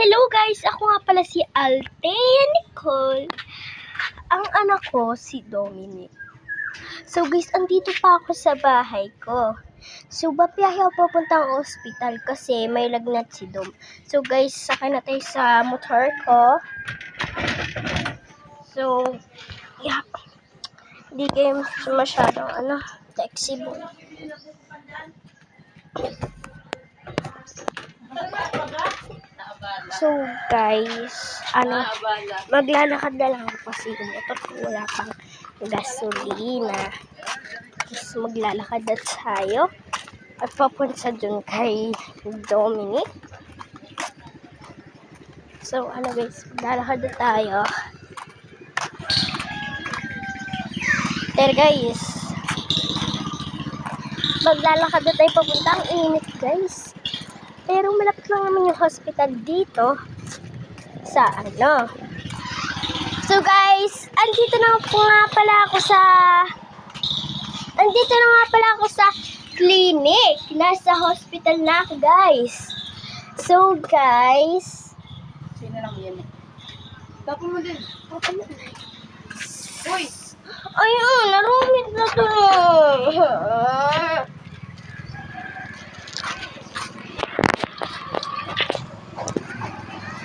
Hello guys! Ako nga pala si Althea Nicole. Ang anak ko si Dominic. So guys, andito pa ako sa bahay ko. So babiyahe ako papuntang ospital kasi may lagnat si Dom. So guys, sakay na tayo sa motor ko. So, yeah. Hindi kayo masyadong flexible. So guys, maglalakad na lang ako kasi yung motor ko wala pang gasolina. Tapos maglalakad na tayo at papunta dun kay Dominic. So guys, maglalakad na tayo. Pero guys, maglalakad na tayo papunta. Ang init guys. Pero malapit lang naman yung hospital dito sa So guys, andito na nga pala ako sa clinic. Nasa hospital na ako guys. So guys, Sino lang yan eh? Tapos mo din. Uy! ayun, narumit na to.